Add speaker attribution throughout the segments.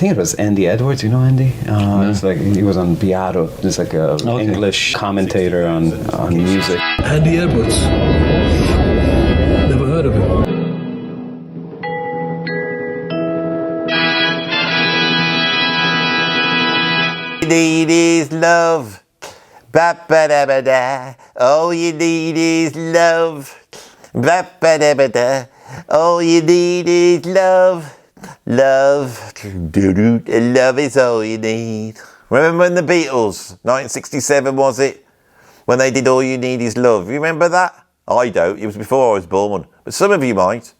Speaker 1: think it was Andy Edwards. You know Andy? It's like he was on Beato. Just like a English commentator on music.
Speaker 2: Andy Edwards. Never heard of him.
Speaker 3: Need is love. Ba-ba-da-ba-da. All you need is love. Ba-ba-da-ba-da. All you need is love. Love. Do-do. Love is all you need. Remember when the Beatles, 1967 was it? When they did All You Need Is Love. You remember that? I don't. It was before I was born. But some of you might.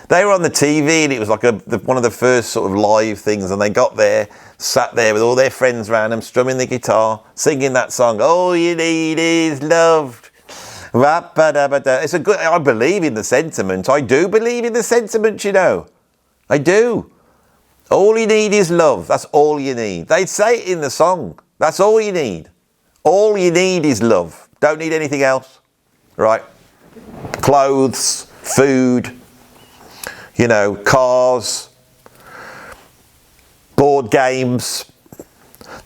Speaker 3: They were on the TV and it was like one of the first sort of live things, and they got there, sat there with all their friends around them, strumming the guitar, singing that song, All You Need Is Love. It's a good, I believe in the sentiment. I do believe in the sentiment, you know. I do. All you need is love. That's all you need. They say it in the song. That's all you need. All you need is love. Don't need anything else. Right? Clothes, food, you know, cars, board games.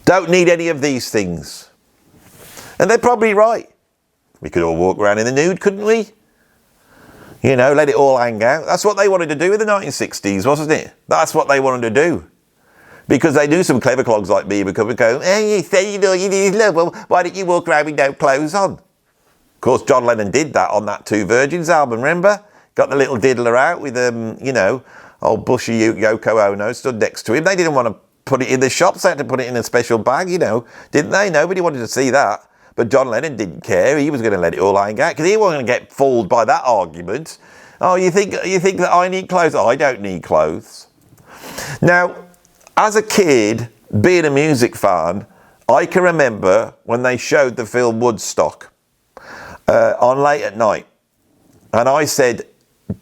Speaker 3: Don't need any of these things. And they're probably right. We could all walk around in the nude, couldn't we? You know, let it all hang out. That's what they wanted to do in the 1960s, wasn't it? That's what they wanted to do. Because they knew some clever clogs like me would come and go, hey, you say you know you need love. Well, why don't you walk around with no clothes on? Of course, John Lennon did that on that Two Virgins album, remember? Got the little diddler out with, you know, old bushy Yoko Ono stood next to him. They didn't want to put it in the shops. They had to put it in a special bag, you know, didn't they? Nobody wanted to see that. But John Lennon didn't care. He was going to let it all hang out because he wasn't going to get fooled by that argument. Oh, you think that I need clothes? Oh, I don't need clothes. Now, as a kid, being a music fan, I can remember when they showed the film Woodstock on late at night. And I said,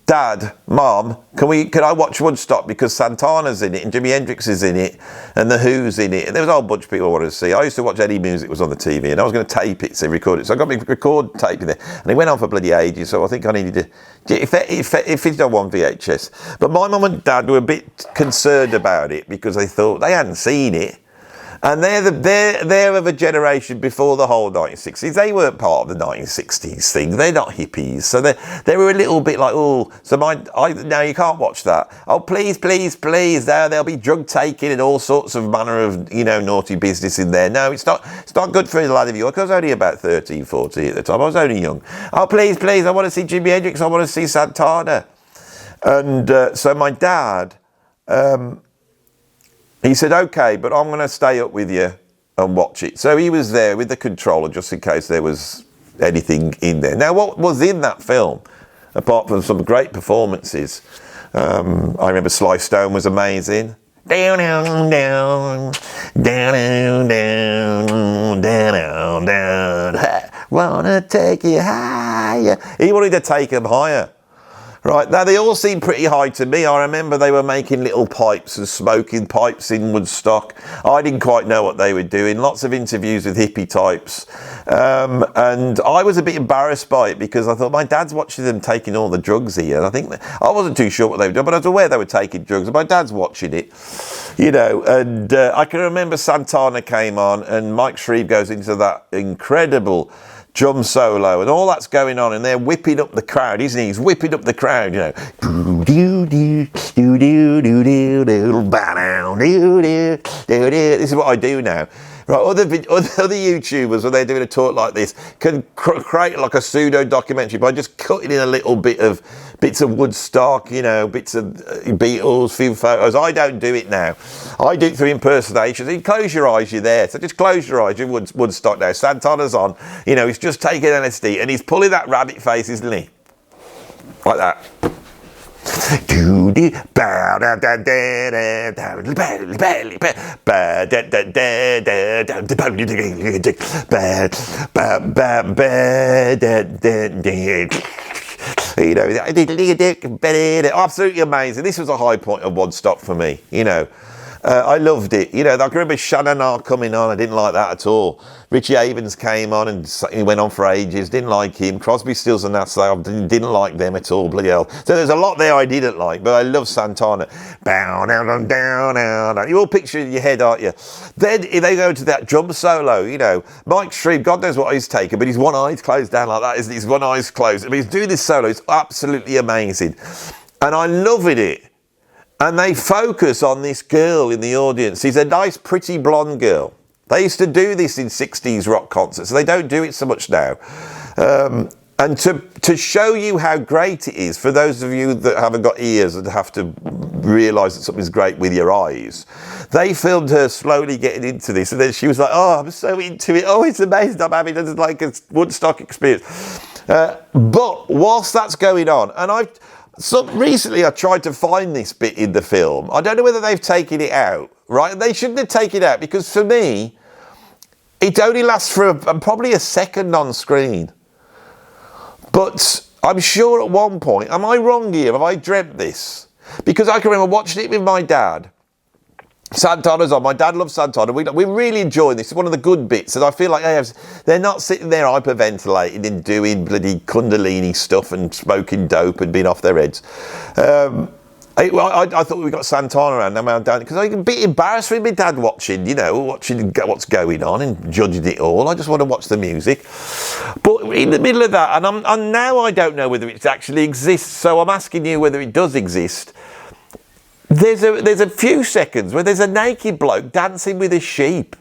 Speaker 3: Dad, Mom, can I watch Woodstock because Santana's in it and Jimi Hendrix is in it and The Who's in it, and there was a whole bunch of people I wanted to see. I used to watch any music was on the TV and I was going to tape it, so record it. So I got my record tape in there, and it went on for bloody ages. So I think I needed to, if it's on one VHS. But my mum and dad were a bit concerned about it because they thought they hadn't seen it. And they're of a generation before the whole 1960s. They weren't part of the 1960s thing. They're not hippies. So they were a little bit like, oh, so no, you can't watch that. Oh, please, please, please. There'll be drug taking and all sorts of manner of, you know, naughty business in there. No, it's not good for a lad of yours. I was only about 13, 14 at the time. I was only young. Oh, please, please. I want to see Jimi Hendrix. I want to see Santana. And so my dad, he said, okay, but I'm going to stay up with you and watch it. So he was there with the controller just in case there was anything in there. Now, what was in that film, apart from some great performances, I remember Sly Stone was amazing. Down, down, down, down, down, down, down, down. Wanna take you higher. He wanted to take him higher. Right, now they all seem pretty high to me. I remember they were making little pipes and smoking pipes in Woodstock. I didn't quite know what they were doing. Lots of interviews with hippie types. And I was a bit embarrassed by it because I thought my dad's watching them taking all the drugs here. And I think I wasn't too sure what they were doing, but I was aware they were taking drugs. And my dad's watching it, you know. And I can remember Santana came on and Mike Shreve goes into that incredible drum solo and all that's going on, and they're whipping up the crowd, isn't he? He's whipping up the crowd, you know. This is what I do now. Right, other YouTubers, when they're doing a talk like this, can create like a pseudo documentary by just cutting in a little bits of Woodstock, you know, bits of Beatles, few photos. I don't do it now. I do it through impersonations. You close your eyes, you're there. So just close your eyes. You're Woodstock now. Santana's on. You know, he's just taking LSD and he's pulling that rabbit face, isn't he? Like that. You know, absolutely amazing. This was a high point of Woodstock for me, you know. I loved it. You know, I remember Shannon coming on. I didn't like that at all. Richie Havens came on and he went on for ages. Didn't like him. Crosby, Stills and Nash, I didn't like them at all. Bloody hell. So there's a lot there I didn't like, but I love Santana. Bow, down, down, down, down. You all picture it in your head, aren't you? Then if they go to that drum solo, you know, Mike Shreve, God knows what he's taken, but his one eye's closed down like that, isn't he? His one eye's closed. I mean, he's doing this solo. It's absolutely amazing. And I love it. And they focus on this girl in the audience. She's a nice, pretty blonde girl. They used to do this in 60s rock concerts. They don't do it so much now. And to show you how great it is, for those of you that haven't got ears and have to realise that something's great with your eyes, they filmed her slowly getting into this. And then she was like, oh, I'm so into it. Oh, it's amazing. I'm having like a Woodstock experience. But whilst that's going on, and so recently I tried to find this bit in the film. I don't know whether they've taken it out, right? They shouldn't have taken it out, because for me, it only lasts for probably a second on screen. But I'm sure at one point, am I wrong here? Have I dreamt this? Because I can remember watching it with my dad. Santana's on. My dad loves Santana. We really enjoy this. It's one of the good bits. And I feel like they're not sitting there hyperventilating and doing bloody Kundalini stuff and smoking dope and being off their heads. I thought we got Santana around now, down, because I'm a bit embarrassed with my dad watching what's going on and judging it all. I just want to watch the music. But in the middle of that, and now I don't know whether it actually exists, so I'm asking you whether it does exist. There's a few seconds where there's a naked bloke dancing with a sheep.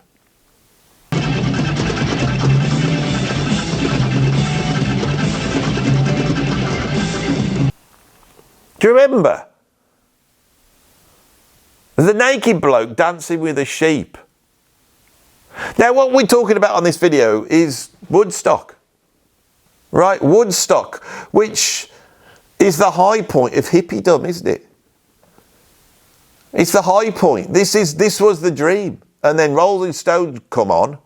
Speaker 3: Do you remember? There's a naked bloke dancing with a sheep. Now, what we're talking about on this video is Woodstock. Right? Woodstock, which is the high point of hippiedom, isn't it? It's the high point. This was the dream. And then Rolling Stone come on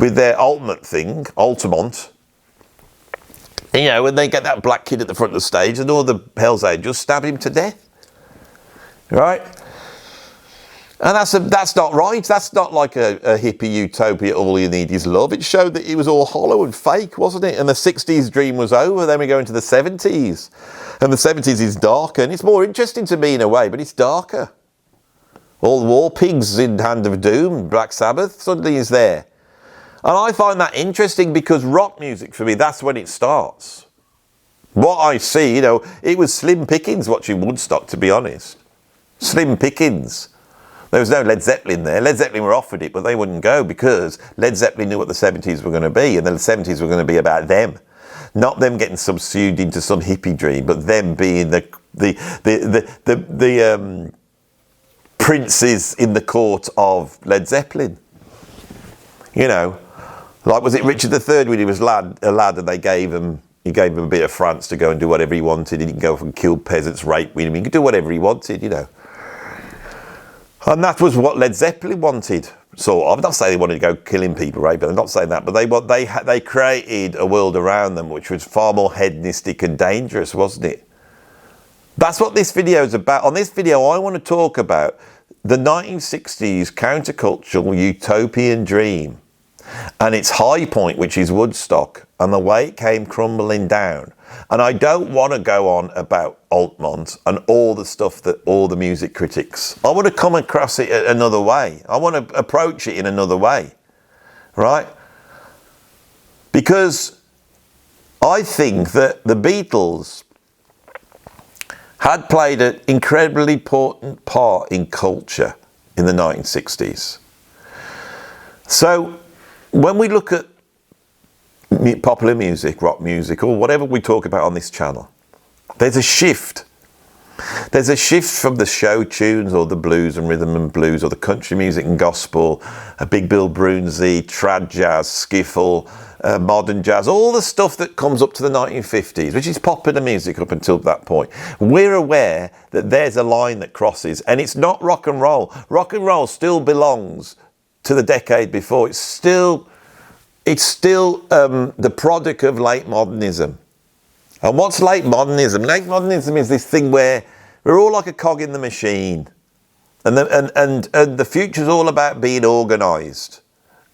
Speaker 3: with their ultimate thing, Altamont. You know, when they get that black kid at the front of the stage and all the Hells Angels stab him to death. Right? And that's not right. That's not like a hippie utopia, all you need is love. It showed that it was all hollow and fake, wasn't it? And the 60s dream was over. Then we go into the 70s. And the 70s is darker. And it's more interesting to me in a way, but it's darker. All the War Pigs in Hand of Doom, Black Sabbath, suddenly is there. And I find that interesting because rock music, for me, that's when it starts. What I see, you know, it was slim pickings watching Woodstock, to be honest. Slim pickings. There was no Led Zeppelin there. Led Zeppelin were offered it, but they wouldn't go because Led Zeppelin knew what the 70s were going to be, and the 70s were going to be about them. Not them getting subsumed into some hippie dream, but them being the princes in the court of Led Zeppelin. You know, like, was it Richard III when he was a lad and he gave him a bit of France to go and do whatever he wanted, and he could go and kill peasants, rape women, he could do whatever he wanted, you know. And that was what Led Zeppelin wanted, sort of. I'm not saying they wanted to go killing people, right? But I'm not saying that. But they created a world around them which was far more hedonistic and dangerous, wasn't it? That's what this video is about. On this video, I want to talk about the 1960s countercultural utopian dream and its high point, which is Woodstock, and the way it came crumbling down. And I don't want to go on about Altamont and all the stuff that all the music critics. I want to come across it another way. I want to approach it in another way, right? Because I think that the Beatles had played an incredibly important part in culture in the 1960s. So when we look at popular music, rock music, or whatever we talk about on this channel, there's a shift. There's a shift from the show tunes or the blues and rhythm and blues or the country music and gospel, a Big Bill Broonzy, trad jazz, skiffle, modern jazz, all the stuff that comes up to the 1950s, which is popular music up until that point. We're aware that there's a line that crosses, and it's not rock and roll. Rock and roll still belongs to the decade before. It's still the product of late modernism. And what's late modernism? Late modernism is this thing where we're all like a cog in the machine. And the future's all about being organised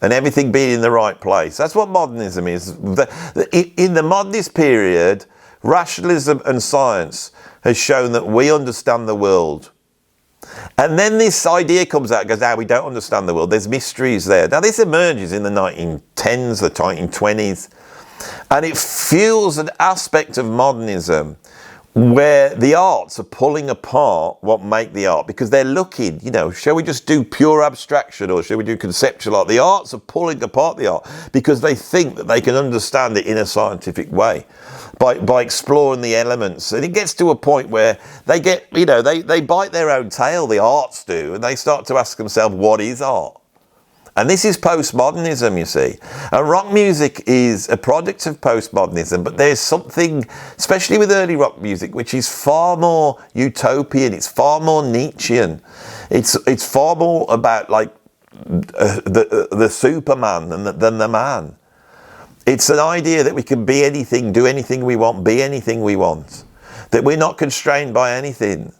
Speaker 3: and everything being in the right place. That's what modernism is. In the modernist period, rationalism and science has shown that we understand the world. And then this idea comes out and goes, we don't understand the world. There's mysteries there. Now, this emerges in the 1910s, the 1920s, and it fuels an aspect of modernism where the arts are pulling apart what make the art, because they're looking, shall we just do pure abstraction or shall we do conceptual art? The arts are pulling apart the art because they think that they can understand it in a scientific way by exploring the elements. And it gets to a point where they get, they bite their own tail, the arts do, and they start to ask themselves, what is art? And this is postmodernism, you see. And rock music is a product of postmodernism, but there's something, especially with early rock music, which is far more utopian, it's far more Nietzschean. It's far more about the Superman than the man. It's an idea that we can be anything, do anything we want, be anything we want. That we're not constrained by anything,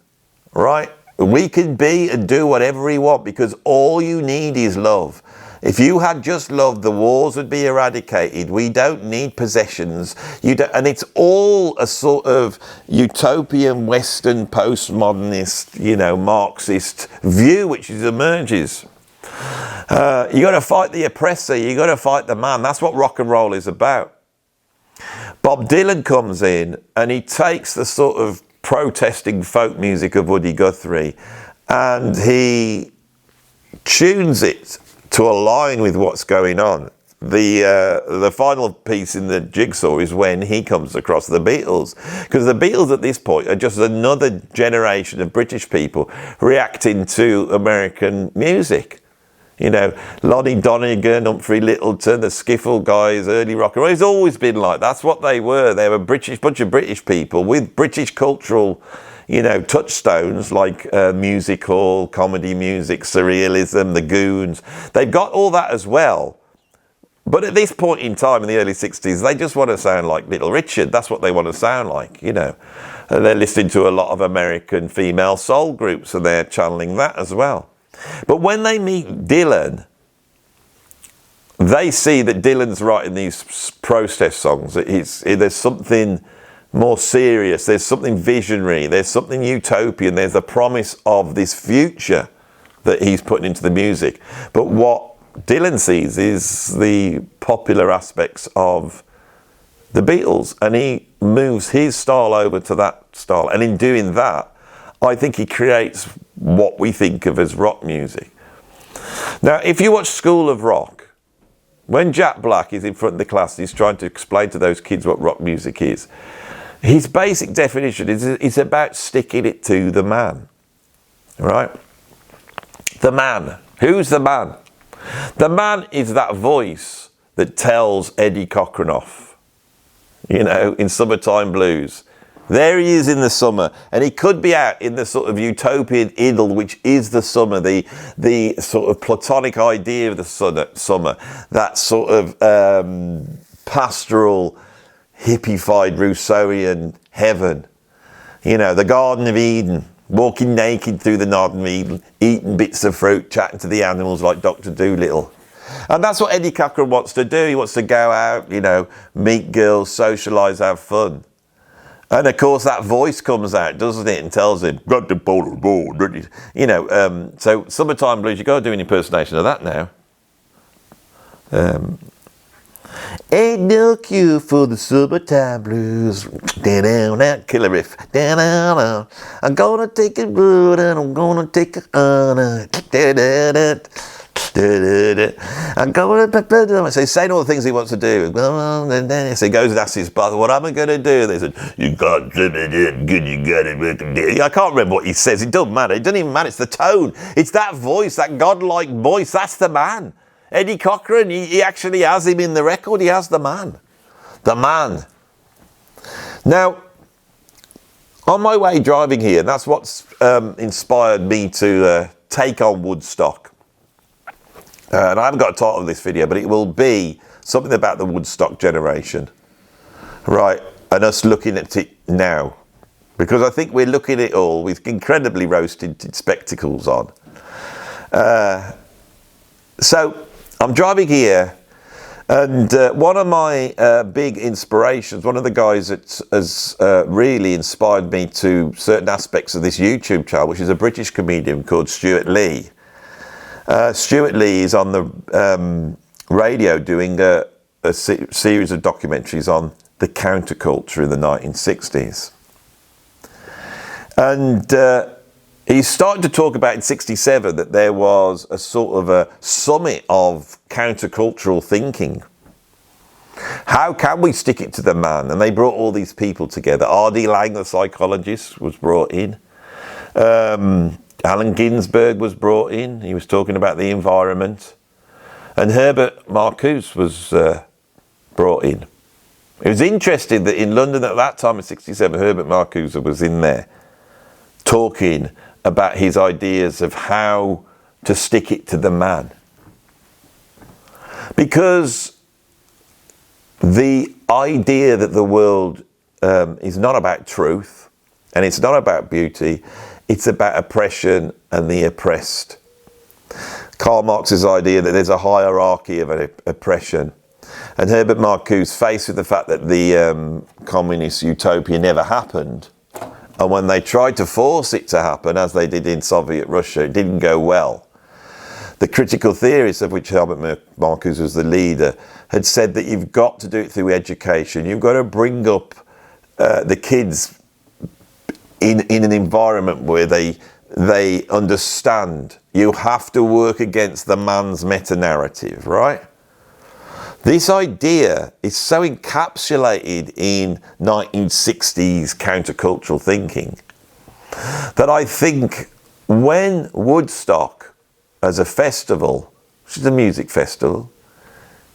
Speaker 3: right? We can be and do whatever we want because all you need is love. If you had just love, the wars would be eradicated. We don't need possessions. And it's all a sort of utopian, Western, postmodernist, Marxist view which emerges. You got to fight the oppressor. You got to fight the man. That's what rock and roll is about. Bob Dylan comes in and he takes the sort of protesting folk music of Woody Guthrie and he tunes it to align with what's going on. The final piece in the jigsaw is when he comes across the Beatles, because the Beatles at this point are just another generation of British people reacting to American music. Lonnie Donegan, Humphrey Lyttelton, the skiffle guys, early rock and roll. It's always been like that's what they were. They were bunch of British people with British cultural, touchstones like music hall, comedy music, surrealism, the Goons. They've got all that as well. But at this point in time, in the early 60s, they just want to sound like Little Richard. That's what they want to sound like, And they're listening to a lot of American female soul groups and they're channeling that as well. But when they meet Dylan, they see that Dylan's writing these protest songs. There's something more serious, there's something visionary, there's something utopian, there's the promise of this future that he's putting into the music. But what Dylan sees is the popular aspects of the Beatles, and he moves his style over to that style. And in doing that, I think he creates what we think of as rock music. Now, if you watch School of Rock, when Jack Black is in front of the class and he's trying to explain to those kids what rock music is, his basic definition is about sticking it to the man, right? The man. Who's the man? The man is that voice that tells Eddie Cochran off, in Summertime Blues. There he is in the summer, and he could be out in the sort of utopian idyll, which is the summer, the sort of platonic idea of the summer, that sort of pastoral, hippified Rousseauian heaven. The Garden of Eden, walking naked through the Garden of Eden, eating bits of fruit, chatting to the animals like Dr. Dolittle. And that's what Eddie Cochran wants to do. He wants to go out, meet girls, socialise, have fun. And of course that voice comes out, doesn't it, and tells him, so Summertime Blues, you've got to do an impersonation of that now. Ain't no cure for the summertime blues. Killer riff. I'm gonna take a road and I'm gonna take a honor. I'm going so he's saying all the things he wants to do. So he goes and asks his brother, what am I going to do? They said, you got it. I can't remember what he says. It doesn't matter. It doesn't even matter. It's the tone. It's that voice, that godlike voice. That's the man. Eddie Cochran, he actually has him in the record. He has the man. The man. Now, on my way driving here, and that's what's inspired me to take on Woodstock. And I haven't got a title of this video, but it will be something about the Woodstock generation, right? And us looking at it now. because I think we're looking at it all with incredibly rose-tinted spectacles on. So I'm driving here, and one of my big inspirations, one of the guys that has really inspired me to certain aspects of this YouTube channel, which is a British comedian called Stuart Lee. Stuart Lee is on the radio doing a series of documentaries on the counterculture in the 1960s. And he started to talk about in 67 that there was a sort of a summit of countercultural thinking. How can we stick it to the man? And they brought all these people together. R.D. Laing, the psychologist, was brought in. Allen Ginsberg was brought in. He was talking about the environment. And Herbert Marcuse was brought in. It was interesting that in London at that time in 67, Herbert Marcuse was in there talking about his ideas of how to stick it to the man. Because the idea that the world is not about truth, and it's not about beauty, it's about oppression and the oppressed. Karl Marx's idea that there's a hierarchy of oppression. And Herbert Marcuse, faced with the fact that the communist utopia never happened, and when they tried to force it to happen, as they did in Soviet Russia, it didn't go well. The critical theorists, of which Herbert Marcuse was the leader, had said that you've got to do it through education. You've got to bring up the kids in an environment where they understand. You have to work against the man's meta-narrative, right? This idea is so encapsulated in 1960s countercultural thinking that I think when Woodstock, as a festival, which is a music festival,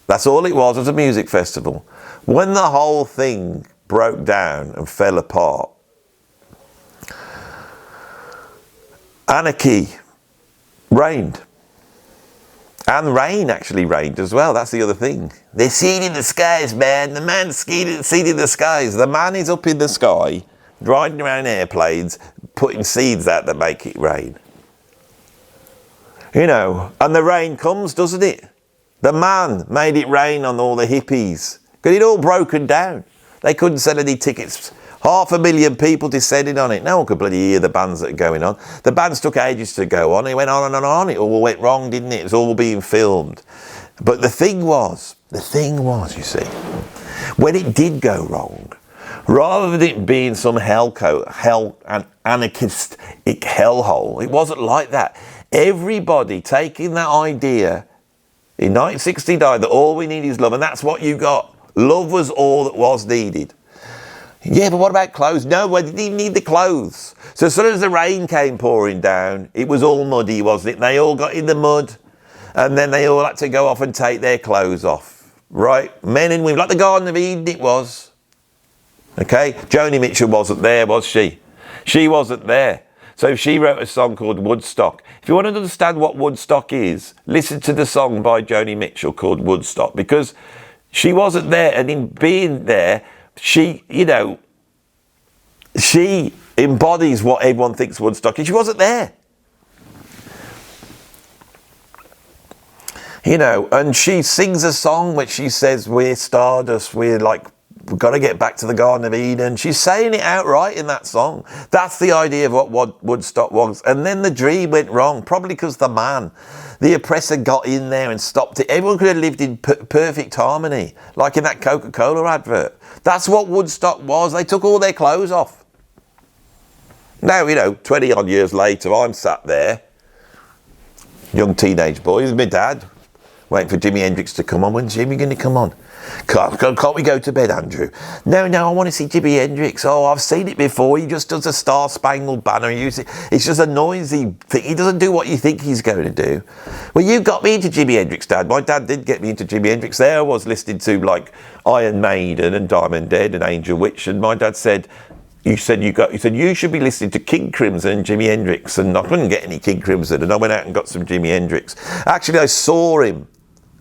Speaker 3: that's all it was a music festival, when the whole thing broke down and fell apart, anarchy reigned. And rain actually reigned as well. That's the other thing. They're seeding the skies, man. The man's seeding the skies. The man is up in the sky, riding around airplanes, putting seeds out that make it rain. You know, and the rain comes, doesn't it? The man made it rain on all the hippies. Because it all broken down. They couldn't sell any tickets. 500,000 people descended on it. No one could bloody hear the bands that are going on. The bands took ages to go on. It went on and on. It all went wrong, didn't it? It was all being filmed. But the thing was, you see, when it did go wrong, rather than it being some an anarchistic hellhole, it wasn't like that. Everybody taking that idea in 1969 that all we need is love, and that's what you got. Love was all that was needed. Yeah, but what about clothes? No, we didn't even need the clothes. So as soon as the rain came pouring down, it was all muddy, wasn't it? They all got in the mud, and then they all had to go off and take their clothes off. Right? Men and women, like the Garden of Eden it was. Okay? Joni Mitchell wasn't there, was she? She wasn't there. So she wrote a song called Woodstock. If you want to understand what Woodstock is, listen to the song by Joni Mitchell called Woodstock, because she wasn't there, and in being there, she embodies what everyone thinks Woodstock is. She wasn't there. You know, and she sings a song which she says, we're stardust, we've got to get back to the Garden of Eden. She's saying it outright in that song. That's the idea of what Woodstock was. And then the dream went wrong, probably because the oppressor got in there and stopped it. Everyone could have lived in perfect harmony, like in that Coca-Cola advert. That's what Woodstock was. They took all their clothes off. Now, 20 odd years later, I'm sat there, young teenage boy with my dad, waiting for Jimi Hendrix to come on. When's Jimmy going to come on? Can't we go to bed, Andrew? No, I want to see Jimi Hendrix. Oh, I've seen it before. He just does a Star-Spangled Banner. It's just a noisy thing. He doesn't do what you think he's going to do. Well, you got me into Jimi Hendrix, Dad. My dad did get me into Jimi Hendrix. There I was listening to Iron Maiden and Diamond Dead and Angel Witch, and my dad said, you should be listening to King Crimson and Jimi Hendrix, and I couldn't get any King Crimson, and I went out and got some Jimi Hendrix. Actually, I saw him.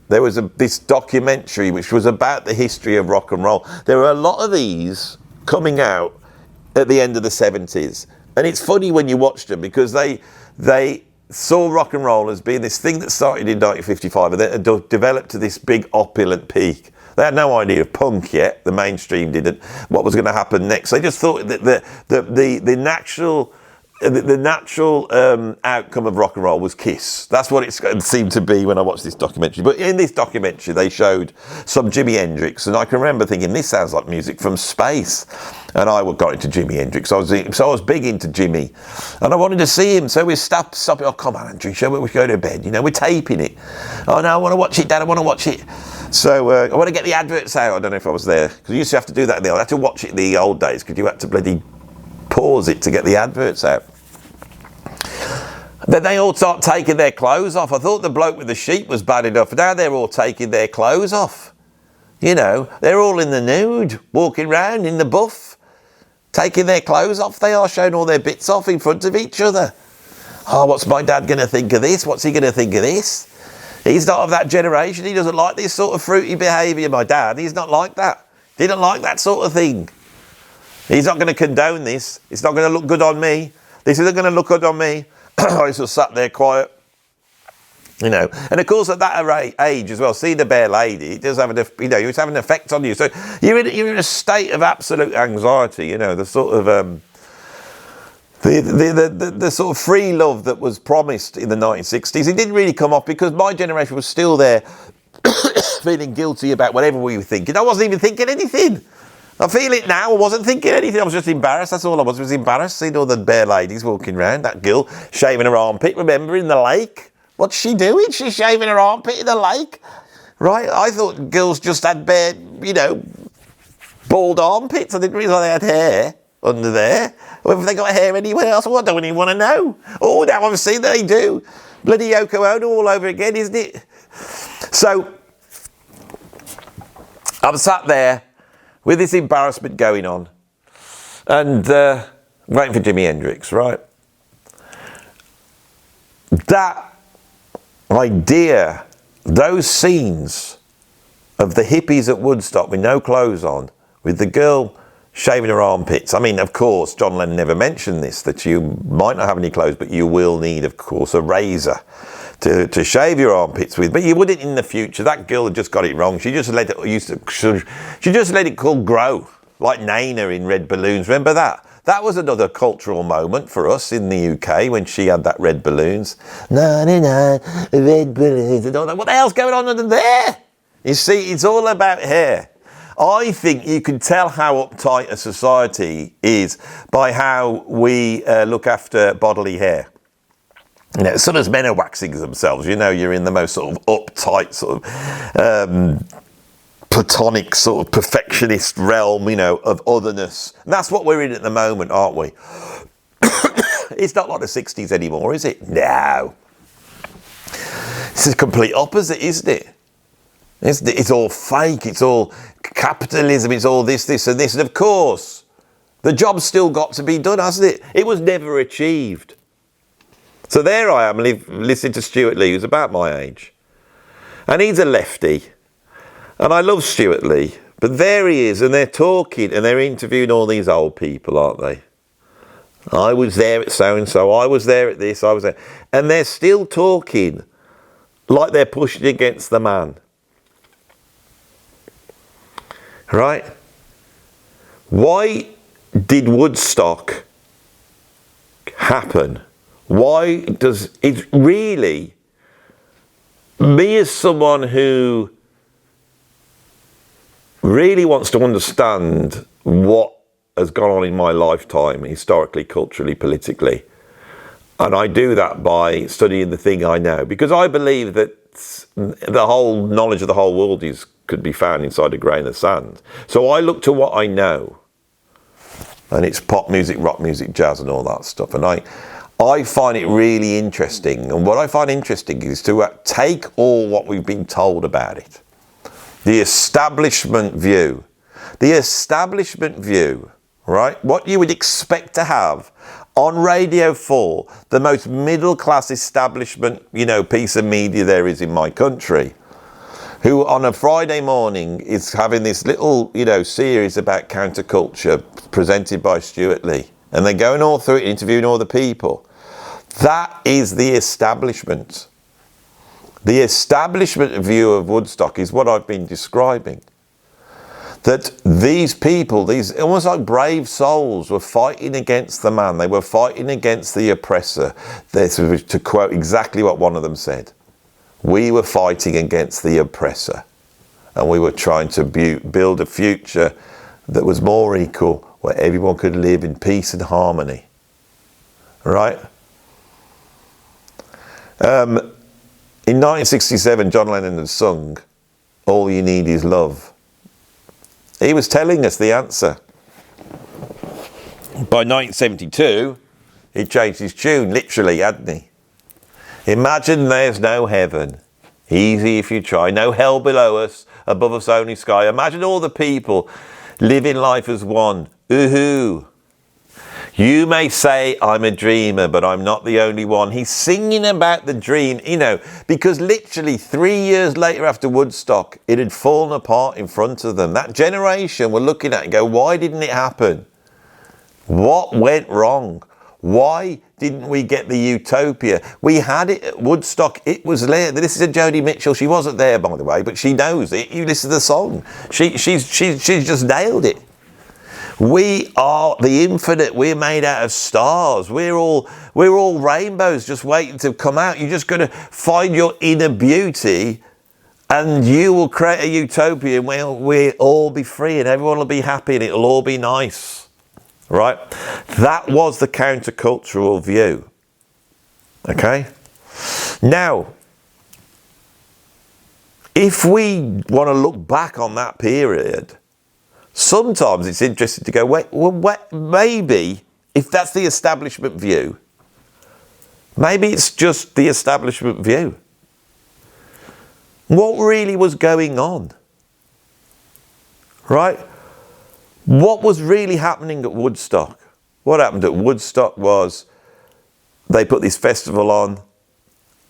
Speaker 3: There was this documentary which was about the history of rock and roll. There were a lot of these coming out at the end of the 70s. And it's funny when you watch them because they saw rock and roll as being this thing that started in 1955 and then developed to this big opulent peak. They had no idea of punk yet. The mainstream didn't. What was going to happen next? They just thought that the natural outcome of rock and roll was Kiss. That's what it seemed to be when I watched this documentary. But in this documentary, they showed some Jimi Hendrix, and I can remember thinking, this sounds like music from space. And I got into Jimi Hendrix. I was big into Jimmy, and I wanted to see him. So we stopped. Oh, come on, Andrew, shall we go to bed? You know, we're taping it. Oh no, I want to watch it, Dad. I want to watch it. So I want to get the adverts out. I don't know if I was there because you used to have to do that. I had to watch it in the old days because you had to bloody pause it to get the adverts out. Then they all start taking their clothes off. I thought the bloke with the sheep was bad enough. Now they're all taking their clothes off. You know, they're all in the nude, walking around in the buff, taking their clothes off. They are showing all their bits off in front of each other. Oh, what's my dad going to think of this? What's he going to think of this? He's not of that generation. He doesn't like this sort of fruity behaviour, my dad. He's not like that. He doesn't like that sort of thing. He's not going to condone this. It's not going to look good on me. This isn't going to look good on me. I just sat there quiet, you know. And of course, at that age as well, seeing the bare lady, it does have it's having an effect on you. So you're in a state of absolute anxiety, you know. The sort of the sort of free love that was promised in the 1960s, it didn't really come off because my generation was still there, feeling guilty about whatever we were thinking. I wasn't even thinking anything. I feel it now. I wasn't thinking anything. I was just embarrassed. That's all I was embarrassed. Seeing all the bare ladies walking around. That girl shaving her armpit, remember, in the lake. What's she doing? She's shaving her armpit in the lake. Right? I thought girls just had bare, you know, bald armpits. I didn't realise they had hair under there. Or if they got hair anywhere else, well, I don't even want to know. Oh, now I've seen they do. Bloody Yoko Ono all over again, isn't it? So, I'm sat there with this embarrassment going on and waiting for Jimi Hendrix, right? That idea, those scenes of the hippies at Woodstock with no clothes on, with the girl shaving her armpits. I mean, of course, John Lennon never mentioned this, that you might not have any clothes, but you will need, of course, a razor to shave your armpits with. But you wouldn't in the future. That girl had just got it wrong. She just let it grow, like Nana in Red Balloons. Remember that? That was another cultural moment for us in the UK when she had that red balloons. No, red balloons and all that. What the hell's going on under there? You see, it's all about hair. I think you can tell how uptight a society is by how we look after bodily hair. You know, as soon as men are waxing themselves, you know, you're in the most sort of uptight sort of platonic sort of perfectionist realm, you know, of otherness. And that's what we're in at the moment, aren't we? It's not like the 60s anymore, is it? No. It's the complete opposite, isn't it? It's all fake, it's all capitalism, it's all this and this. And of course, the job's still got to be done, hasn't it? It was never achieved. So there I am, listening to Stuart Lee, who's about my age. And he's a lefty. And I love Stuart Lee. But there he is, and they're talking, and they're interviewing all these old people, aren't they? I was there at so-and-so, I was there at this, I was there. And they're still talking like they're pushing against the man. Right? Why did Woodstock happen? Why does it really, me as someone who really wants to understand what has gone on in my lifetime, historically, culturally, politically, and I do that by studying the thing I know, because I believe that the whole knowledge of the whole world could be found inside a grain of sand. So I look to what I know, and it's pop music, rock music, jazz and all that stuff, and I find it really interesting. And what I find interesting is to take all what we've been told about it. The establishment view, right? What you would expect to have on Radio 4, the most middle class establishment, you know, piece of media there is in my country. who on a Friday morning is having this little, series about counterculture presented by Stuart Lee. And they're going all through it, interviewing all the people. That is the establishment. The establishment view of Woodstock is what I've been describing. That these people, these almost like brave souls, were fighting against the man. They were fighting against the oppressor. To quote exactly what one of them said, we were fighting against the oppressor. And we were trying to build a future that was more equal, where everyone could live in peace and harmony. Right? In 1967, John Lennon had sung, "All You Need Is Love." He was telling us the answer. By 1972, he changed his tune, literally, hadn't he? Imagine there's no heaven, easy if you try, no hell below us, above us only sky. Imagine all the people living life as one. Ooh-hoo. You may say I'm a dreamer, but I'm not the only one. He's singing about the dream, because literally 3 years later after Woodstock, it had fallen apart in front of them. That generation were looking at it and go, why didn't it happen? What went wrong? Why didn't we get the utopia? We had it at Woodstock. It was there. This is a Joni Mitchell. She wasn't there, by the way, but she knows it. You listen to the song. She's just nailed it. We are the infinite. We're made out of stars. We're all rainbows just waiting to come out. You're just going to find your inner beauty and you will create a utopia, and we'll all be free and everyone will be happy and it'll all be nice. Right? That was the countercultural view. Okay? Now, if we want to look back on that period, sometimes it's interesting to go, maybe, if that's the establishment view, maybe it's just the establishment view. What really was going on? Right? What was really happening at Woodstock? What happened at Woodstock was they put this festival on,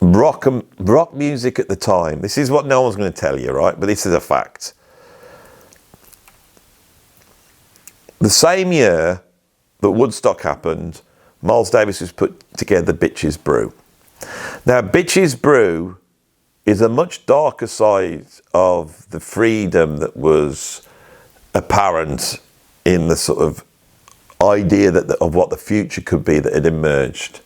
Speaker 3: rock music at the time. This is what no one's going to tell you, right? But this is a fact. The same year that Woodstock happened, Miles Davis was put together Bitches Brew. Now, Bitches Brew is a much darker side of the freedom that was apparent in the sort of idea of what the future could be that had emerged.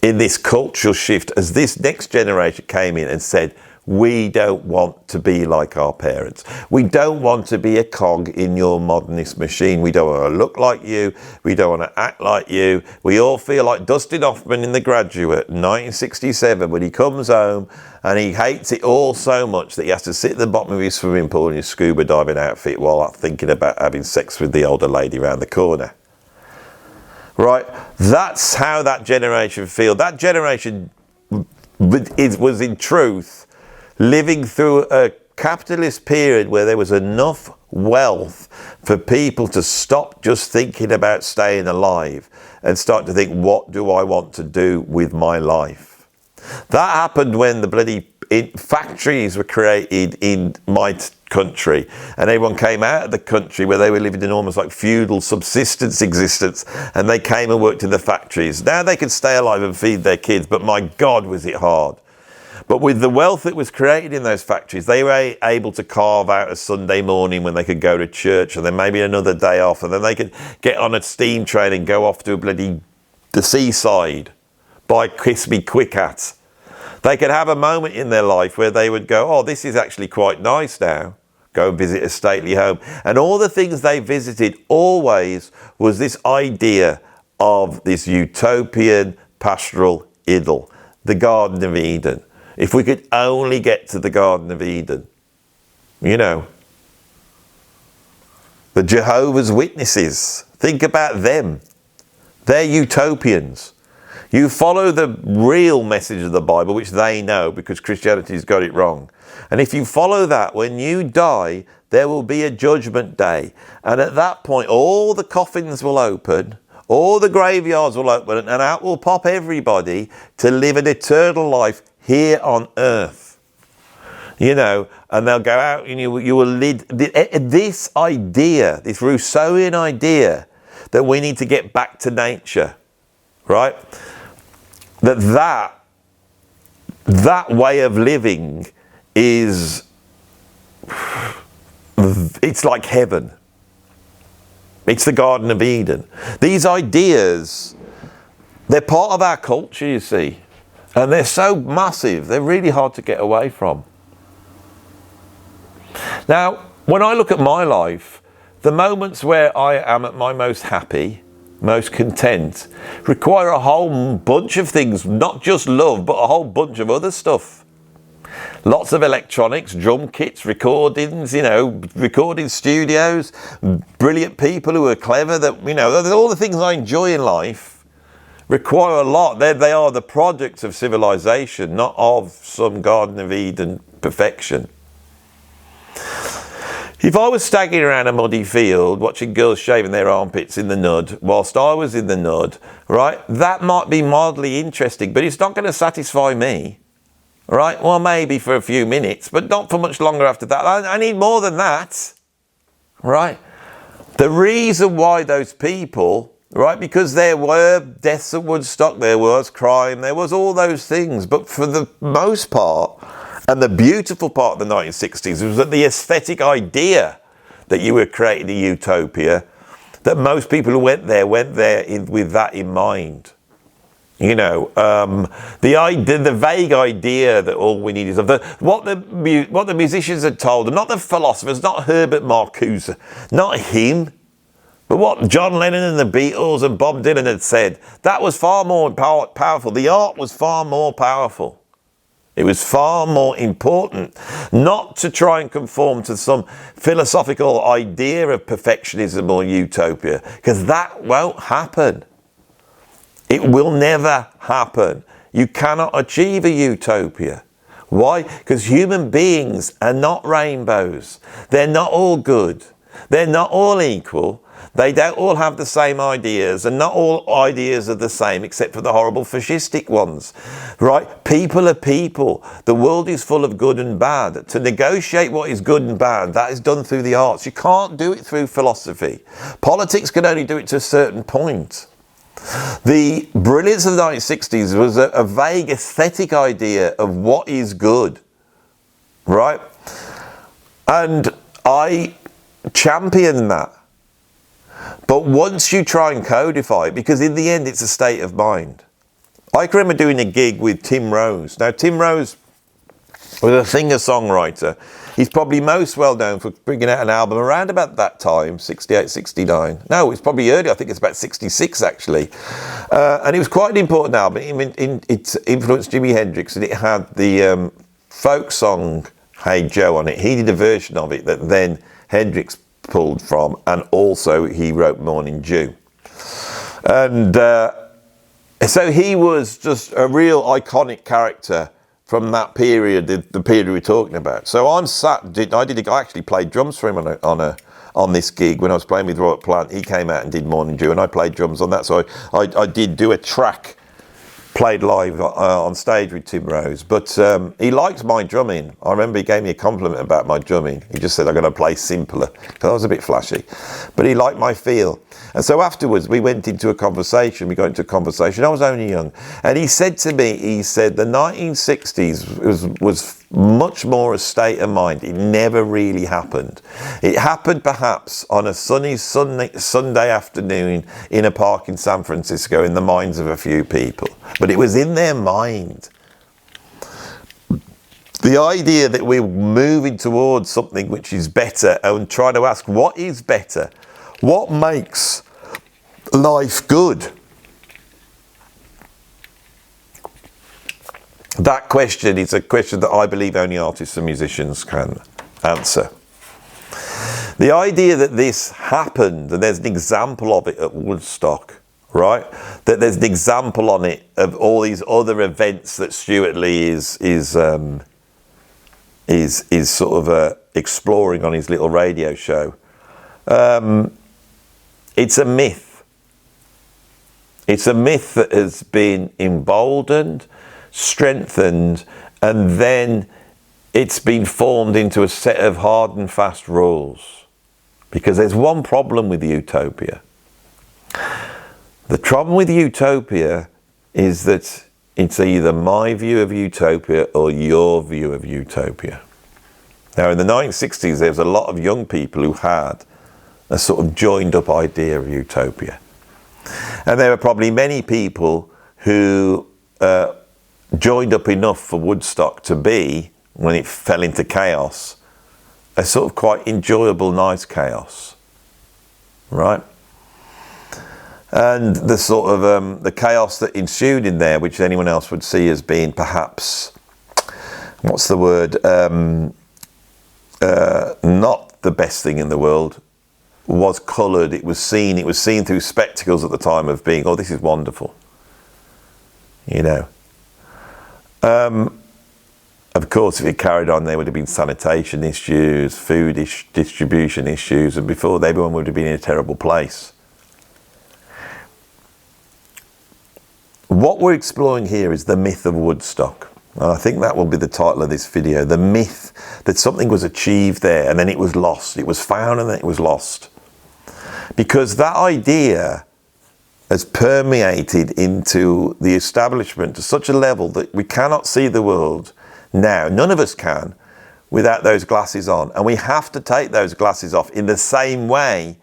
Speaker 3: In this cultural shift, as this next generation came in and said, we don't want to be like our parents. We don't want to be a cog in your modernist machine. We don't want to look like you. We don't want to act like you. We all feel like Dustin Hoffman in The Graduate in 1967 when he comes home and he hates it all so much that he has to sit at the bottom of his swimming pool in his scuba diving outfit while thinking about having sex with the older lady around the corner. Right? That's how that generation feels. That generation was in truth living through a capitalist period where there was enough wealth for people to stop just thinking about staying alive and start to think, what do I want to do with my life? That happened when the bloody factories were created in my country and everyone came out of the country where they were living in almost like feudal subsistence existence, and they came and worked in the factories. Now they could stay alive and feed their kids, but my God, was it hard. But with the wealth that was created in those factories, they were able to carve out a Sunday morning when they could go to church, and then maybe another day off, and then they could get on a steam train and go off to the seaside, buy crispy quick hats. They could have a moment in their life where they would go, oh, this is actually quite nice now. Go and visit a stately home. And all the things they visited always was this idea of this utopian pastoral idyll, the Garden of Eden. If we could only get to the Garden of Eden, the Jehovah's Witnesses, think about them. They're utopians. You follow the real message of the Bible, which they know because Christianity's got it wrong. And if you follow that, when you die, there will be a judgment day. And at that point, all the coffins will open, all the graveyards will open, and out will pop everybody to live an eternal life here on earth. you know, and they'll go out and you will lead this idea, this Rousseauian idea that we need to get back to nature, right? That way of living is, it's like heaven. It's the Garden of Eden. These ideas, they're part of our culture, you see, and they're so massive, they're really hard to get away from. Now, when I look at my life, the moments where I am at my most happy, most content, require a whole bunch of things, not just love, but a whole bunch of other stuff. Lots of electronics, drum kits, recordings, you know, recording studios, brilliant people who are clever, that, you know, all the things I enjoy in life require a lot. They are the products of civilization, not of some Garden of Eden perfection. If I was staggering around a muddy field watching girls shaving their armpits in the nud whilst I was in the nud, right, that might be mildly interesting, but it's not going to satisfy me, right? Well, maybe for a few minutes, but not for much longer after that. I need more than that, right? The reason why those people, right, because there were deaths at Woodstock, there was crime, there was all those things, but for the most part, and the beautiful part of the 1960s was that the aesthetic idea that you were creating a utopia, that most people who went there with that in mind. You know, the vague idea that all we need is what the musicians had told them, not the philosophers, not Herbert Marcuse, not him, but what John Lennon and the Beatles and Bob Dylan had said. That was far more powerful. The art was far more powerful. It was far more important not to try and conform to some philosophical idea of perfectionism or utopia, because that won't happen. It will never happen. You cannot achieve a utopia. Why? Because human beings are not rainbows. They're not all good. They're not all equal. They don't all have the same ideas, and not all ideas are the same except for the horrible fascistic ones, right? People are people. The world is full of good and bad. To negotiate what is good and bad, that is done through the arts. You can't do it through philosophy. Politics can only do it to a certain point. The brilliance of the 1960s was a vague aesthetic idea of what is good, right? And I champion that. But once you try and codify it, because in the end it's a state of mind. I can remember doing a gig with Tim Rose. Now, Tim Rose was a singer-songwriter. He's probably most well known for bringing out an album around about that time, 68, 69. No, it's probably earlier. I think it's about 66, actually. And it was quite an important album. It influenced Jimi Hendrix, and it had the folk song Hey Joe on it. He did a version of it that then Hendrix pulled from, and also he wrote Morning Dew. And so he was just a real iconic character from that period, the period we were talking about. So I actually played drums for him on this gig when I was playing with Royal Plant. He came out and did Morning Dew, and I played drums on that. So I did do a track played live on stage with Tim Rose, but he liked my drumming. I remember he gave me a compliment about my drumming. He just said I'm going to play simpler, because I was a bit flashy, but he liked my feel. And so afterwards we got into a conversation. I was only young, and he said to me, the 1960s was much more a state of mind. It never really happened. It happened perhaps on a sunny Sunday afternoon in a park in San Francisco in the minds of a few people, but it was in their mind. The idea that we're moving towards something which is better, and trying to ask what is better, what makes life good. That question is a question that I believe only artists and musicians can answer. The idea that this happened, and there's an example of it at Woodstock, right? That there's an example on it of all these other events that Stuart Lee is sort of exploring on his little radio show. It's a myth. It's a myth that has been emboldened, strengthened, and then it's been formed into a set of hard and fast rules. Because there's one problem with utopia. The problem with utopia is that it's either my view of utopia or your view of utopia. Now, in the 1960s, there was a lot of young people who had a sort of joined up idea of utopia. And there were probably many people who joined up enough for Woodstock to be, when it fell into chaos, a sort of quite enjoyable, nice chaos, right? And the sort of the chaos that ensued in there, which anyone else would see as being perhaps, what's the word, not the best thing in the world, was coloured. It was seen through spectacles at the time of being, oh, this is wonderful, you know. Of course, if it carried on, there would have been sanitation issues, food distribution issues, and before everyone would have been in a terrible place. What we're exploring here is the myth of Woodstock. And I think that will be the title of this video. The myth that something was achieved there and then it was lost. It was found and then it was lost. Because that idea has permeated into the establishment to such a level that we cannot see the world now, none of us can, without those glasses on. And we have to take those glasses off in the same way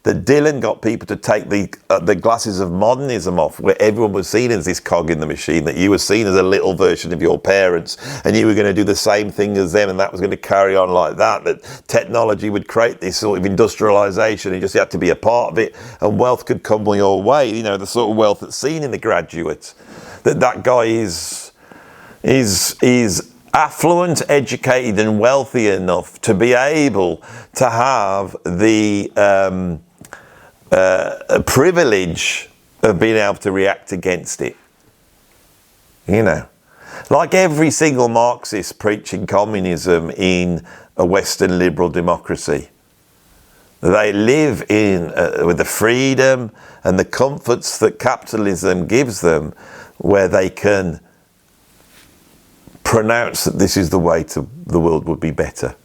Speaker 3: that Dylan got people to take the glasses of modernism off, where everyone was seen as this cog in the machine, that you were seen as a little version of your parents and you were going to do the same thing as them, and that was going to carry on like that, that technology would create this sort of industrialization and you just had to be a part of it, and wealth could come your way, you know, the sort of wealth that's seen in the Graduate, that guy is affluent, educated and wealthy enough to be able to have the privilege of being able to react against it. You know, like every single Marxist preaching communism in a Western liberal democracy. They live in with the freedom and the comforts that capitalism gives them, where they can pronounce that this is the way to the world would be better.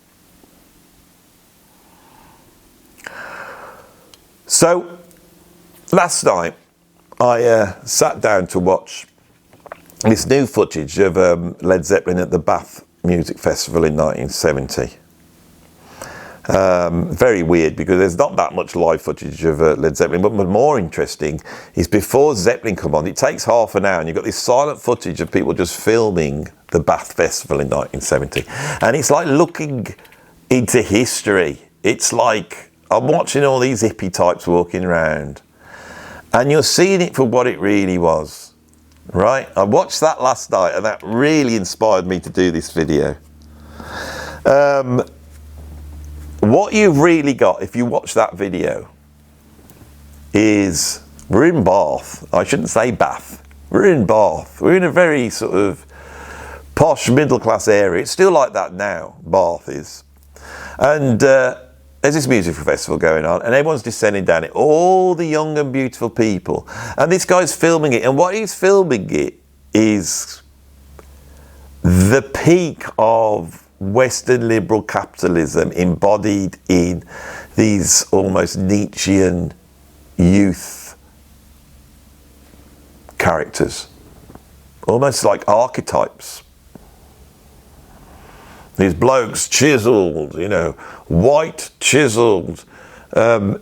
Speaker 3: So last night I sat down to watch this new footage of Led Zeppelin at the Bath Music Festival in 1970. Very weird, because there's not that much live footage of Led Zeppelin, but more interesting is before Zeppelin come on, it takes half an hour and you've got this silent footage of people just filming the Bath Festival in 1970. And it's like looking into history. It's like I'm watching all these hippie types walking around and you're seeing it for what it really was, right? I watched that last night and that really inspired me to do this video. What you've really got, if you watch that video, is we're in Bath. I shouldn't say Bath. We're in Bath. We're in a very sort of posh middle class area. It's still like that now, Bath is. And there's this music festival going on and everyone's descending down it. All the young and beautiful people. And this guy's filming it. And what he's filming it is the peak of Western liberal capitalism embodied in these almost Nietzschean youth characters, almost like archetypes. These blokes chiseled, you know, white chiseled men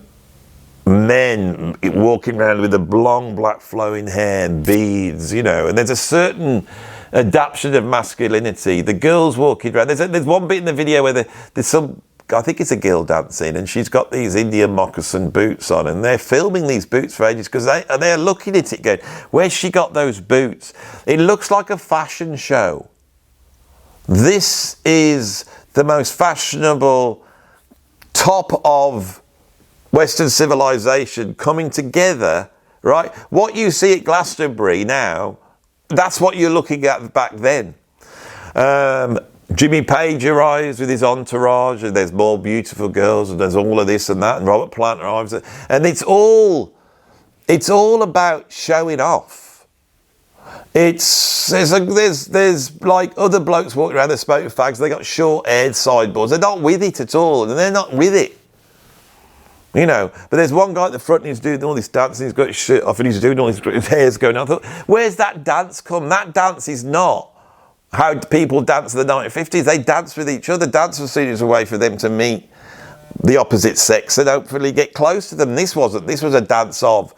Speaker 3: walking around with the long black flowing hair and beads, you know, and there's a certain adaptation of masculinity. The girls walking around. There's one bit in the video where there's some, I think it's a girl dancing, and she's got these Indian moccasin boots on, and they're filming these boots for ages because they're looking at it going, where's she got those boots? It looks like a fashion show. This is the most fashionable top of Western civilization coming together, right? What you see at Glastonbury now, that's what you're looking at back then. Jimmy Page arrives with his entourage, and there's more beautiful girls, and there's all of this and that, and Robert Plant arrives, and it's all about showing off. There's like other blokes walking around, they're smoking fags, they got short-haired sideboards, they're not with it at all, and they're not with it. You know, but there's one guy at the front and he's doing all this dancing, he's got his shirt off and he's doing all his hair's going on. I thought, where's that dance come? That dance is not how people dance in the 1950s. They danced with each other. Dance was seen as a way for them to meet the opposite sex and hopefully get close to them. This wasn't. This was a dance of,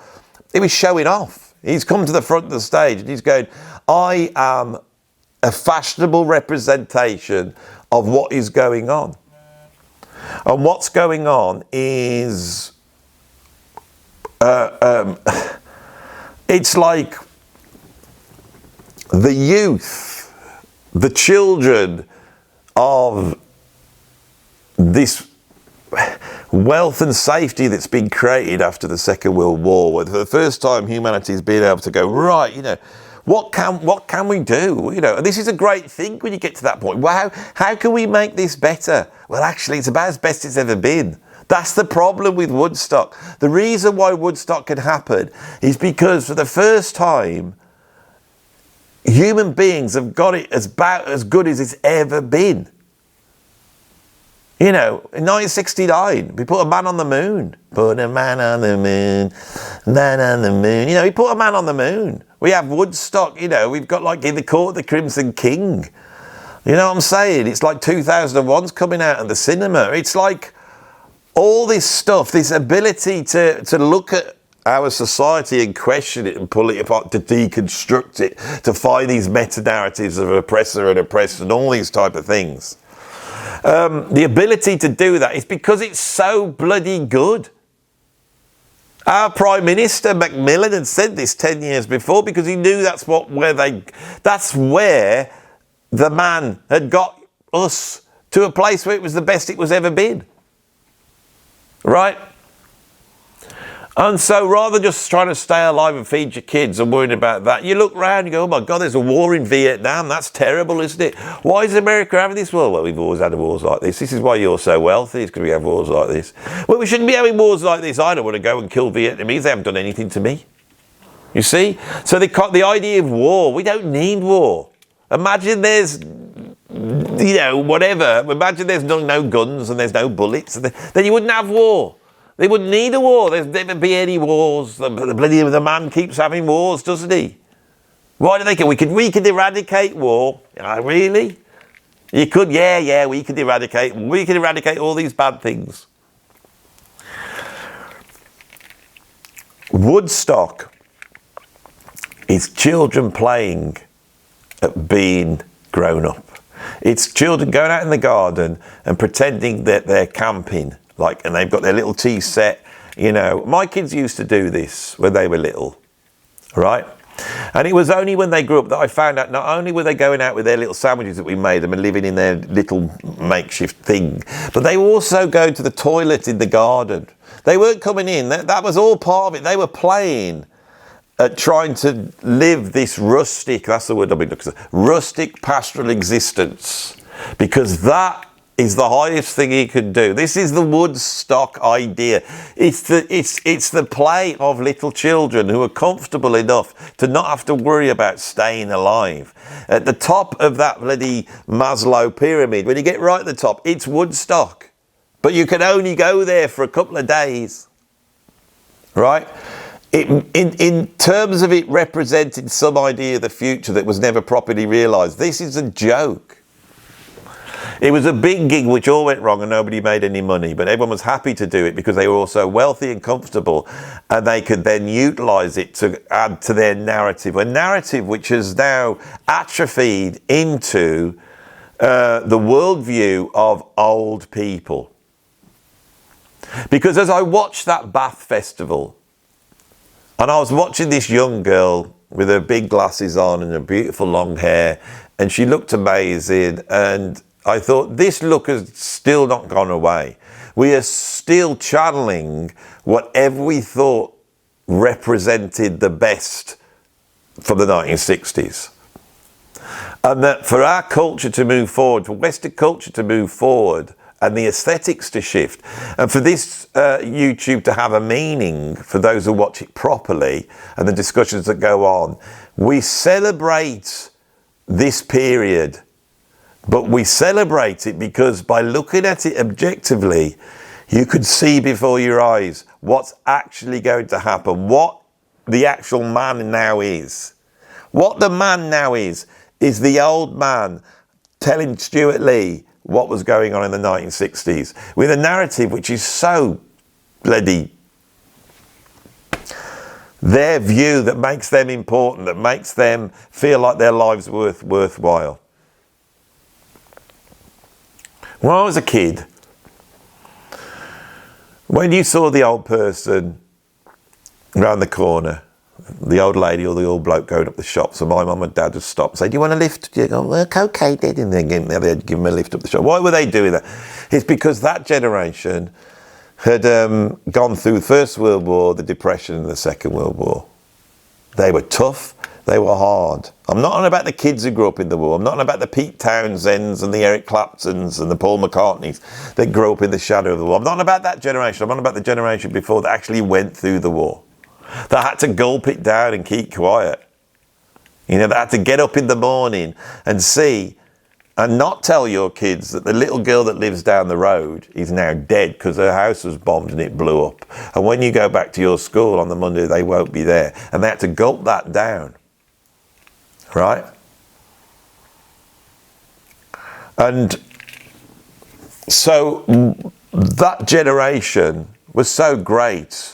Speaker 3: it was showing off. He's come to the front of the stage and he's going, I am a fashionable representation of what is going on. And what's going on is, it's like the youth, the children of this wealth and safety that's been created after the Second World War, where for the first time humanity's been able to go, right, you know, what can we do? You know, and this is a great thing when you get to that point. Wow, how can we make this better? Well, actually, it's about as best it's ever been. That's the problem with Woodstock. The reason why Woodstock can happen is because for the first time, human beings have got it about as good as it's ever been. You know, in 1969, we put a man on the moon. Put a man on the moon, man on the moon. You know, we put a man on the moon. We have Woodstock, you know, we've got like In the Court of the Crimson King. You know what I'm saying? It's like 2001's coming out in the cinema. It's like all this stuff, this ability to look at our society and question it and pull it apart, to deconstruct it, to find these meta-narratives of oppressor and oppressed and all these type of things. The ability to do that is because it's so bloody good. Our Prime Minister Macmillan had said this 10 years before because he knew that's where the man had got us to a place where it was the best it was ever been. Right? And so rather than just trying to stay alive and feed your kids and worrying about that, you look around and you go, oh my God, there's a war in Vietnam. That's terrible, isn't it? Why is America having this war? Well, we've always had wars like this. This is why you're so wealthy. It's because we have wars like this. Well, we shouldn't be having wars like this. I don't want to go and kill Vietnamese. They haven't done anything to me. You see? So the idea of war, we don't need war. Imagine there's, you know, whatever. Imagine there's no guns and there's no bullets. Then you wouldn't have war. They wouldn't need a war. There'd never be any wars. The man keeps having wars, doesn't he? Why do they think we could eradicate war? Really? You could? Yeah, we could eradicate. We could eradicate all these bad things. Woodstock is children playing at being grown up. It's children going out in the garden and pretending that they're camping. And they've got their little tea set, you know. My kids used to do this when they were little, right? And it was only when they grew up that I found out not only were they going out with their little sandwiches that we made them and living in their little makeshift thing, but they were also going to the toilet in the garden. They weren't coming in. That was all part of it. They were playing at trying to live this rustic, that's the word I've been looking for, rustic pastoral existence, because that is the highest thing he could do. This is the Woodstock idea. It's the play of little children who are comfortable enough to not have to worry about staying alive. At the top of that bloody Maslow pyramid, when you get right at the top, it's Woodstock. But you can only go there for a couple of days. Right? In terms of it representing some idea of the future that was never properly realised, this is a joke. It was a big gig which all went wrong and nobody made any money, but everyone was happy to do it because they were all so wealthy and comfortable, and they could then utilise it to add to their narrative, a narrative which has now atrophied into the worldview of old people. Because as I watched that Bath Festival, and I was watching this young girl with her big glasses on and her beautiful long hair, and she looked amazing, and I thought, this look has still not gone away. We are still channeling whatever we thought represented the best from the 1960s. And that for our culture to move forward, for Western culture to move forward and the aesthetics to shift. And for this YouTube to have a meaning for those who watch it properly and the discussions that go on, we celebrate this period, but we celebrate it because by looking at it objectively, you could see before your eyes what's actually going to happen, what the actual man now is. What the man now is the old man telling Stuart Lee what was going on in the 1960s with a narrative which is so bloody their view that makes them important, that makes them feel like their lives worthwhile. When I was a kid, when you saw the old person round the corner, the old lady or the old bloke going up the shop, so my mum and dad would stop and say, do you want a lift? You go, well, okay, Dad. And then they'd give them a lift up the shop. Why were they doing that? It's because that generation had gone through the First World War, the Depression and the Second World War. They were tough, they were hard. I'm not on about the kids who grew up in the war. I'm not on about the Pete Townsends and the Eric Claptons and the Paul McCartneys that grew up in the shadow of the war. I'm not on about that generation. I'm on about the generation before that actually went through the war. They had to gulp it down and keep quiet. You know, they had to get up in the morning and see and not tell your kids that the little girl that lives down the road is now dead because her house was bombed and it blew up. And when you go back to your school on the Monday, they won't be there. And they had to gulp that down. Right? And so that generation was so great.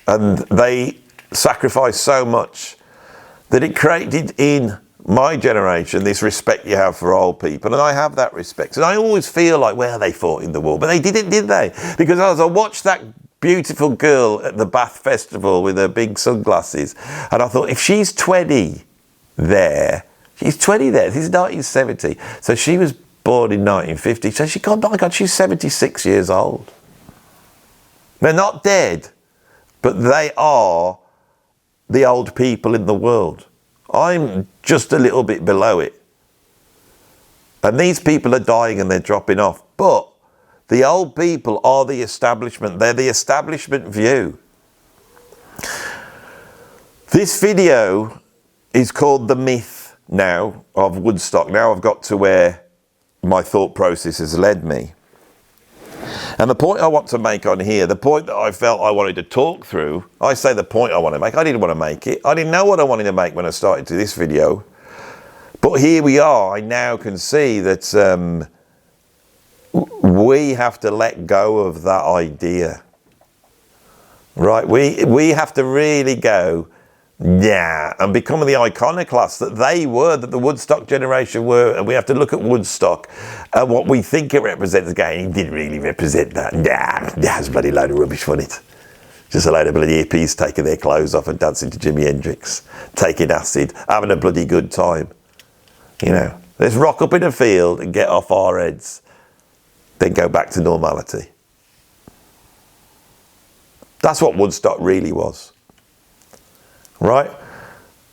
Speaker 3: And they sacrificed so much that it created in my generation this respect you have for old people. And I have that respect. And I always feel like, well, they fought in the war. But they didn't, did they? Because as I watched that beautiful girl at the Bath Festival with her big sunglasses, and I thought, if she's 20 there, she's 20 there. This is 1970. So she was born in 1950. So she, God, my God, she's 76 years old. They're not dead. But they are the old people in the world. I'm just a little bit below it. And these people are dying and they're dropping off. But the old people are the establishment. They're the establishment view. This video is called The Myth now of Woodstock. Now I've got to where my thought process has led me. And the point I want to make on here, the point that I felt I wanted to talk through, I say the point I want to make, I didn't want to make it. I didn't know what I wanted to make when I started to this video. But here we are. I now can see that we have to let go of that idea. Right? We have to really go, yeah, and become the iconoclasts that they were, that the Woodstock generation were, and we have to look at Woodstock and what we think it represents. Again, it didn't really represent that. Nah, there's a bloody load of rubbish, wasn't it? Just a load of bloody hippies taking their clothes off and dancing to Jimi Hendrix, taking acid, having a bloody good time. You know, let's rock up in a field and get off our heads, then go back to normality. That's what Woodstock really was. Right?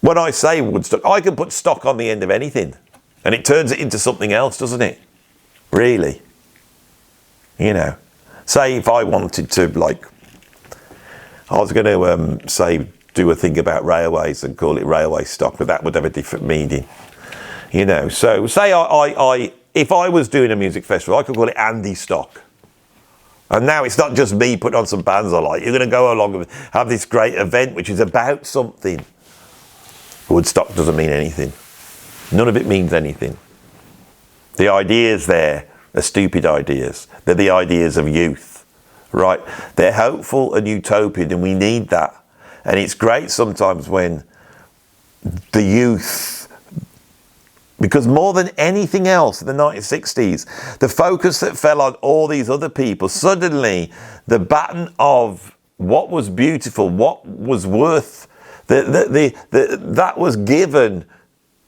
Speaker 3: When I say Woodstock, I can put stock on the end of anything and it turns it into something else, doesn't it? Really? You know, say if I wanted to, like, I was going to say, do a thing about railways and call it railway stock, but that would have a different meaning. You know, so say if I was doing a music festival, I could call it Andy Stock. And now it's not just me putting on some bands I like. You're going to go along and have this great event which is about something. Woodstock doesn't mean anything. None of it means anything. The ideas there are stupid ideas. They're the ideas of youth, right? They're hopeful and utopian, and we need that. And it's great sometimes when the youth, because more than anything else in the 1960s, the focus that fell on all these other people, suddenly the baton of what was beautiful, what was worth, that was given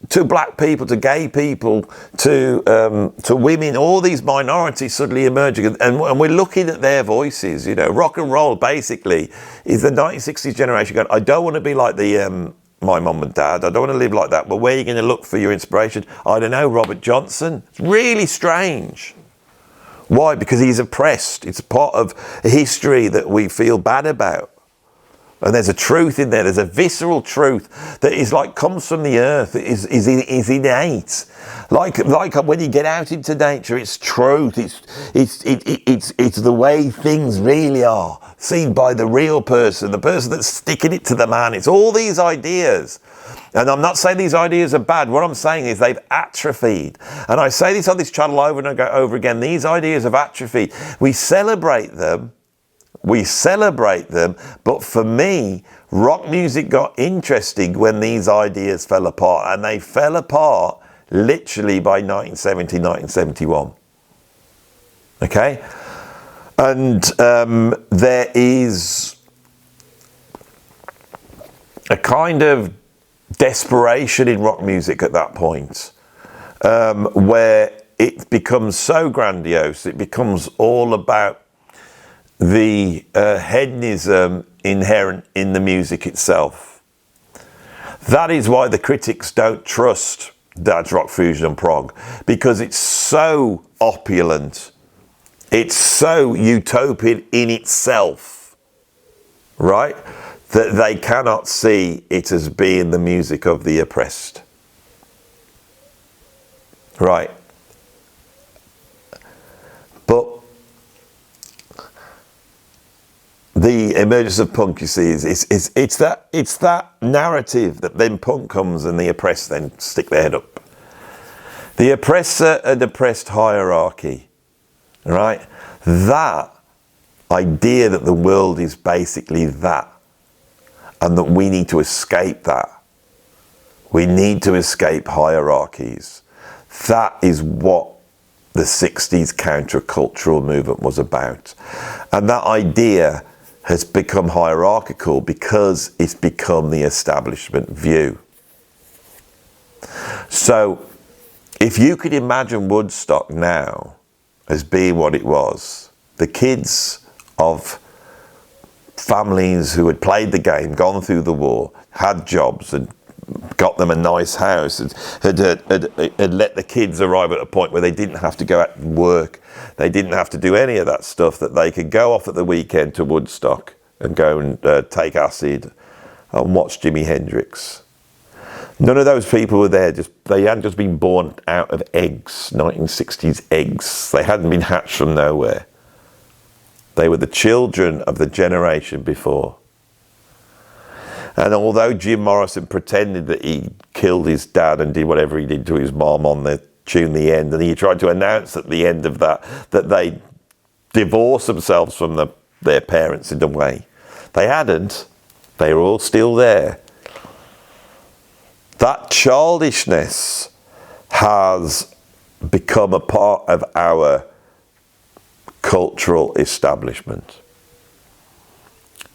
Speaker 3: to black people, to gay people, to women, all these minorities suddenly emerging. And we're looking at their voices, you know. Rock and roll basically is the 1960s generation going, I don't want to be like my mum and dad, I don't want to live like that, but where are you going to look for your inspiration? I don't know, Robert Johnson. It's really strange. Why? Because he's oppressed. It's a part of history that we feel bad about. And there's a truth in there. There's a visceral truth that is like comes from the earth. Is innate. Like when you get out into nature, it's truth. It's the way things really are, seen by the real person, the person that's sticking it to the man. It's all these ideas. And I'm not saying these ideas are bad. What I'm saying is they've atrophied. And I say this on this channel over and over again. These ideas have atrophied. We celebrate them. But for me, rock music got interesting when these ideas fell apart. And they fell apart literally by 1970, 1971. Okay? And there is a kind of desperation in rock music at that point, where it becomes so grandiose, it becomes all about the hedonism inherent in the music itself. That is why the critics don't trust Dad's Rock Fusion and Prog, because it's so opulent, it's so utopian in itself, right? That they cannot see it as being the music of the oppressed. Right. But the emergence of punk, you see, it's that narrative that then punk comes and the oppressed then stick their head up. The oppressor and oppressed hierarchy, right? That idea that the world is basically that, and that we need to escape that. We need to escape hierarchies. That is what the 60s countercultural movement was about. And that idea has become hierarchical because it's become the establishment view. So, if you could imagine Woodstock now as being what it was, the kids of families who had played the game, gone through the war, had jobs and got them a nice house, and had let the kids arrive at a point where they didn't have to go out and work, they didn't have to do any of that stuff, that they could go off at the weekend to Woodstock and go and take acid and watch Jimi Hendrix. None of those people were there, they hadn't just been born out of eggs, 1960s eggs. They hadn't been hatched from nowhere. They were the children of the generation before. And although Jim Morrison pretended that he killed his dad and did whatever he did to his mom on the tune The End, and he tried to announce at the end of that they divorced themselves from their parents in a way, they hadn't. They were all still there. That childishness has become a part of our cultural establishment.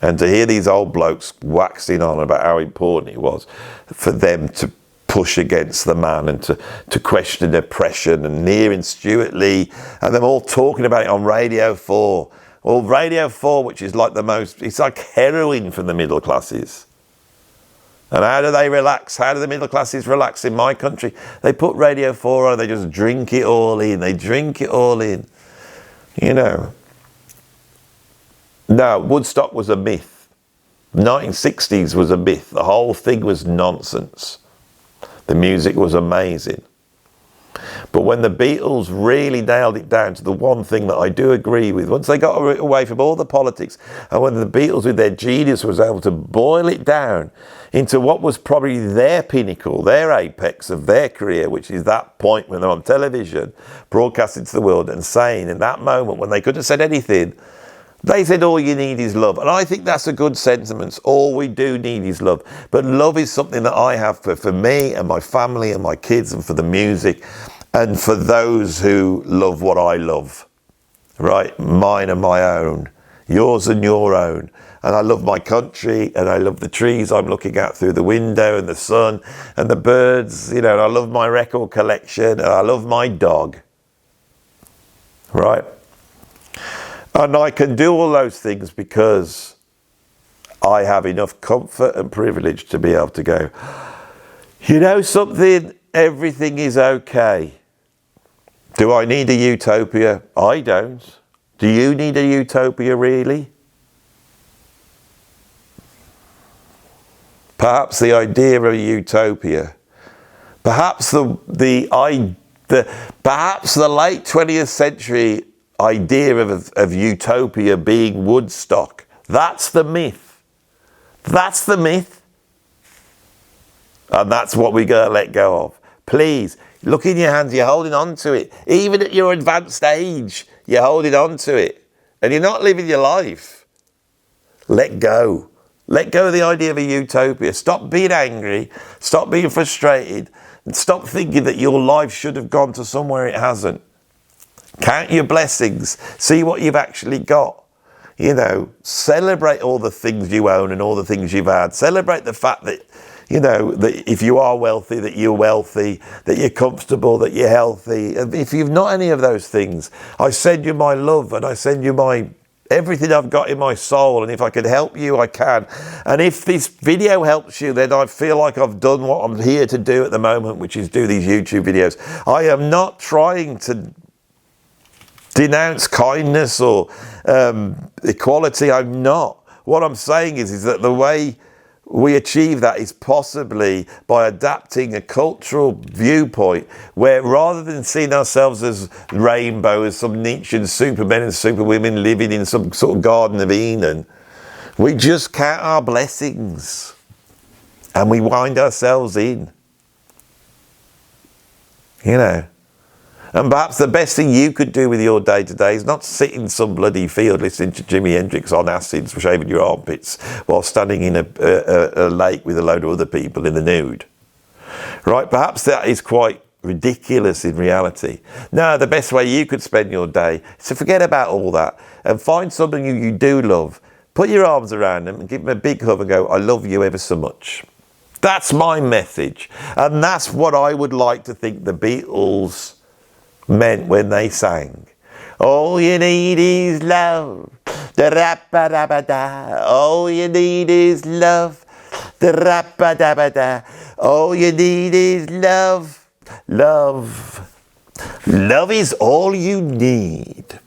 Speaker 3: And to hear these old blokes waxing on about how important it was for them to push against the man and to question oppression, and hearing Stuart Lee and them all talking about it on Radio 4. Well, Radio 4, which is like it's like heroin from the middle classes. And how do they relax? How do the middle classes relax in my country? They put Radio 4 on and they just drink it all in. They drink it all in. You know. No, Woodstock was a myth. 1960s was a myth. The whole thing was nonsense. The music was amazing. But when the Beatles really nailed it down to the one thing that I do agree with, once they got away from all the politics, and when the Beatles with their genius was able to boil it down into what was probably their pinnacle, their apex of their career, which is that point when they're on television, broadcasting to the world and saying in that moment when they couldn't have said anything, they said all you need is love. And I think that's a good sentiment. All we do need is love. But love is something that I have for me and my family and my kids, and for the music, and for those who love what I love. Right? Mine and my own. Yours and your own. And I love my country, and I love the trees I'm looking at through the window, and the sun and the birds, you know, and I love my record collection, and I love my dog. Right? And I can do all those things because I have enough comfort and privilege to be able to go, you know something, everything is okay. Do I need a utopia? I don't. Do you need a utopia, really? Perhaps the idea of a utopia, perhaps the late 20th century idea of utopia being Woodstock. That's the myth. That's the myth. And that's what we're going to let go of. Please, look in your hands, you're holding on to it. Even at your advanced age, you're holding on to it. And you're not living your life. Let go. Let go of the idea of a utopia. Stop being angry. Stop being frustrated. And stop thinking that your life should have gone to somewhere it hasn't. Count your blessings. See what you've actually got. You know, celebrate all the things you own and all the things you've had. Celebrate the fact that, you know, that if you are wealthy, that you're wealthy, that you're comfortable, that you're healthy. And if you've not any of those things, I send you my love and I send you my everything I've got in my soul, and if I can help you, I can. And if this video helps you, then I feel like I've done what I'm here to do at the moment, which is do these YouTube videos. I am not trying to denounce kindness or equality. I'm not. What I'm saying is that the way we achieve that is possibly by adapting a cultural viewpoint where, rather than seeing ourselves as rainbow, as some Nietzschean supermen and superwomen living in some sort of Garden of Eden, we just count our blessings and we wind ourselves in. You know. And perhaps the best thing you could do with your day-to-day is not sit in some bloody field listening to Jimi Hendrix on acids, shaving your armpits, while standing in a lake with a load of other people in the nude. Right? Perhaps that is quite ridiculous in reality. No, the best way you could spend your day is to forget about all that and find something you do love. Put your arms around them and give them a big hug and go, I love you ever so much. That's my message. And that's what I would like to think the Beatles meant when they sang. All you need is love. Da-ra-ba-da-ba-da. All you need is love. Da-ra-ba-da-ba-da. All you need is love. Love. Love is all you need.